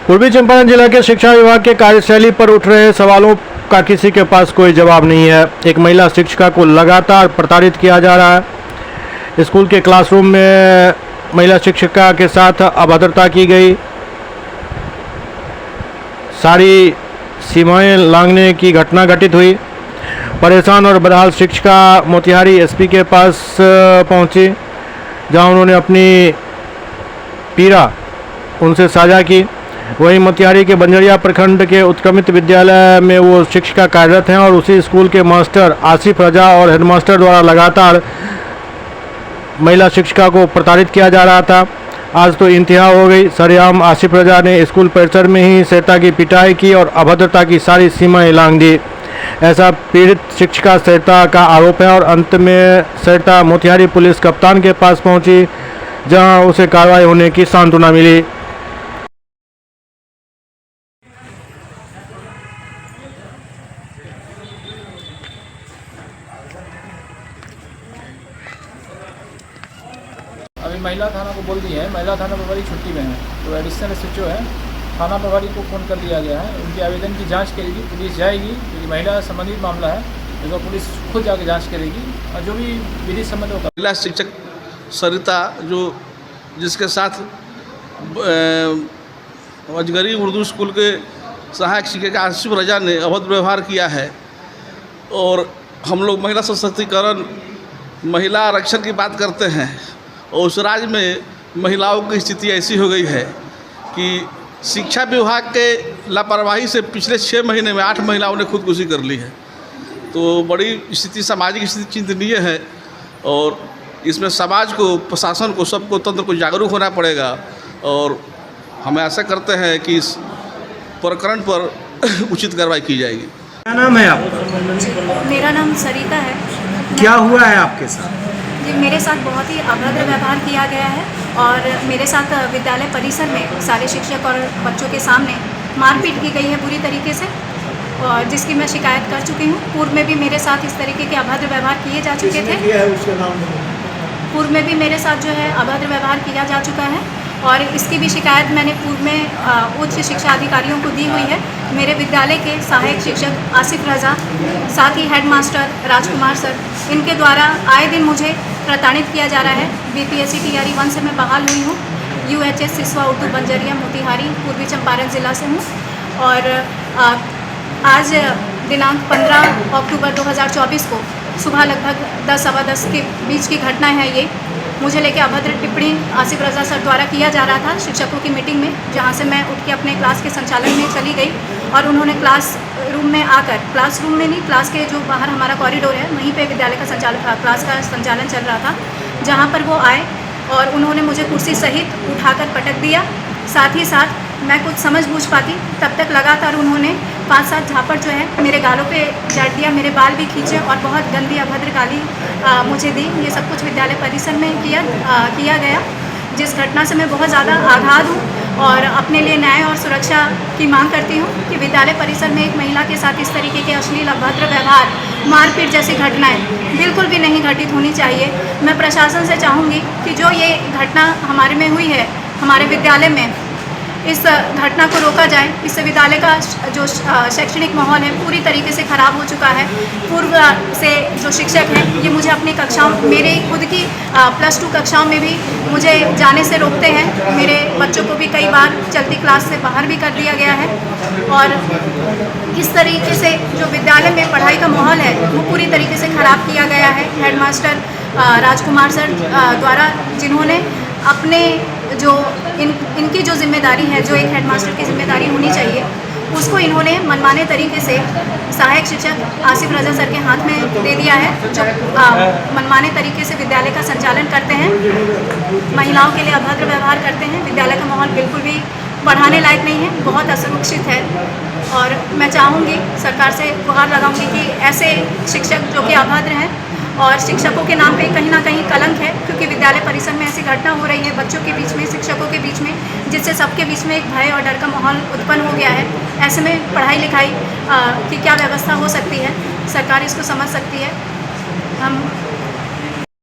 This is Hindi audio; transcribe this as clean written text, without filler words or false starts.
पूर्वी चंपारण जिला के शिक्षा विभाग के कार्यशैली पर उठ रहे सवालों का किसी के पास कोई जवाब नहीं है। एक महिला शिक्षिका को लगातार प्रताड़ित किया जा रहा है। स्कूल के क्लासरूम में महिला शिक्षिका के साथ अभद्रता की गई, सारी सीमाएं लांघने की घटना घटित हुई। परेशान और बदहाल शिक्षिका मोतिहारी एसपी के पास पहुंची, जहां उन्होंने अपनी पीड़ा उनसे साझा की। वहीं मोतिहारी के बंजरिया प्रखंड के उत्क्रमित विद्यालय में वो शिक्षिका कार्यरत हैं और उसी स्कूल के मास्टर आसिफ रजा और हेडमास्टर द्वारा लगातार महिला शिक्षिका को प्रताड़ित किया जा रहा था। आज तो इंतहा हो गई। सरेआम आसिफ रजा ने स्कूल परिसर में ही सरिता की पिटाई की और अभद्रता की सारी सीमाएं लांघ दी, ऐसा पीड़ित शिक्षिका सरिता का आरोप है। और अंत में सरिता मोतिहारी पुलिस कप्तान के पास पहुंची, जहां उसे कार्रवाई होने की सांत्वना मिली। अभी महिला थाना को बोल दिया है, महिला थाना प्रभारी छुट्टी में है, तो एडिशनल एसएचओ है, थाना प्रभारी को फ़ोन कर दिया गया है। उनके आवेदन की जांच करेगी पुलिस, जाएगी क्योंकि महिला संबंधित मामला है, तो पुलिस खुद जाके जांच करेगी और जो भी विधि सम्मत होगा। महिला शिक्षक सरिता जिसके साथ अजगरी उर्दू स्कूल के सहायक शिक्षक आसिफ रजा ने अभद्र व्यवहार किया है, और हम लोग महिला सशक्तिकरण, महिला आरक्षण की बात करते हैं, और उस राज्य में महिलाओं की स्थिति ऐसी हो गई है कि शिक्षा विभाग के लापरवाही से पिछले 6 महीने में 8 महिलाओं ने खुदकुशी कर ली है। तो बड़ी स्थिति, सामाजिक स्थिति चिंतनीय है, और इसमें समाज को, प्रशासन को, सबको, तंत्र को जागरूक होना पड़ेगा। और हम आशा करते हैं कि इस प्रकरण पर उचित कार्रवाई की जाएगी। क्या नाम है आपका? मेरा नाम सरिता है। क्या हुआ है आपके साथ? जी, मेरे साथ बहुत ही अभद्र व्यवहार किया गया है और मेरे साथ विद्यालय परिसर में सारे शिक्षक और बच्चों के सामने मारपीट की गई है बुरी तरीके से, और जिसकी मैं शिकायत कर चुकी हूँ। पूर्व में भी मेरे साथ इस तरीके के अभद्र व्यवहार किए जा चुके थे। पूर्व में भी मेरे साथ जो है अभद्र व्यवहार किया जा चुका है, और इसकी भी शिकायत मैंने पूर्व में उच्च शिक्षा अधिकारियों को दी हुई है। मेरे विद्यालय के सहायक शिक्षक आसिफ रजा, साथ ही हेडमास्टर राजकुमार सर, इनके द्वारा आए दिन मुझे प्रताड़ित किया जा रहा है। बीपीएससी टीआरई 1 से मैं बहाल हुई हूँ। यूएचएस सिसवा उर्दू बंजरिया मोतिहारी पूर्वी चंपारण ज़िला से हूँ। और आज दिनांक 15 अक्टूबर 2024 को सुबह लगभग 10 सवा 10 के बीच की घटना है। ये मुझे लेके अभद्र टिप्पणी आसिफ रजा सर द्वारा किया जा रहा था शिक्षकों की मीटिंग में, जहां से मैं उठ के अपने क्लास के संचालन में चली गई, और उन्होंने क्लास रूम में आकर, क्लास रूम में नहीं, क्लास के जो बाहर हमारा कॉरिडोर है वहीं पे विद्यालय का क्लास का संचालन चल रहा था, जहां पर वो आए और उन्होंने मुझे कुर्सी सहित उठाकर पटक दिया। साथ ही साथ मैं कुछ समझ बूझ पाती तब तक लगातार उन्होंने 5-7 झापड़ जो है मेरे गालों पे जड़ दिया, मेरे बाल भी खींचे और बहुत गंदी अभद्र गाली मुझे दी। ये सब कुछ विद्यालय परिसर में किया गया, जिस घटना से मैं बहुत ज़्यादा आघात हूँ और अपने लिए न्याय और सुरक्षा की मांग करती हूँ कि विद्यालय परिसर में एक महिला के साथ इस तरीके के अश्लील अभद्र व्यवहार, मारपीट जैसी घटनाएं बिल्कुल भी नहीं घटित होनी चाहिए। मैं प्रशासन से चाहूँगी कि जो ये घटना हमारे में हुई है, हमारे विद्यालय में, इस घटना को रोका जाए। इससे विद्यालय का जो शैक्षणिक माहौल है पूरी तरीके से ख़राब हो चुका है। पूर्व से जो शिक्षक हैं, ये मुझे अपनी कक्षाओं, मेरे खुद की +2 कक्षाओं में भी मुझे जाने से रोकते हैं। मेरे बच्चों को भी कई बार चलती क्लास से बाहर भी कर दिया गया है, और इस तरीके से जो विद्यालय में पढ़ाई का माहौल है वो पूरी तरीके से ख़राब किया गया है। हेडमास्टर राजकुमार सर द्वारा, जिन्होंने अपने जो इनकी जो जिम्मेदारी है, जो एक हेडमास्टर की जिम्मेदारी होनी चाहिए, उसको इन्होंने मनमाने तरीके से सहायक शिक्षक आसिफ रजा सर के हाथ में दे दिया है, जो मनमाने तरीके से विद्यालय का संचालन करते हैं, महिलाओं के लिए अभद्र व्यवहार करते हैं। विद्यालय का माहौल बिल्कुल भी पढ़ाने लायक नहीं है, बहुत असुरक्षित है। और मैं चाहूँगी, सरकार से गुहार लगाऊंगी कि ऐसे शिक्षक जो कि अभद्र हैं और शिक्षकों के नाम पे कहीं ना कहीं कलंक है, क्योंकि विद्यालय परिसर में ऐसी घटना हो रही है बच्चों के बीच में, शिक्षकों के बीच में, जिससे सबके बीच में एक भय और डर का माहौल उत्पन्न हो गया है। ऐसे में पढ़ाई लिखाई की क्या व्यवस्था हो सकती है, सरकार इसको समझ सकती है। हम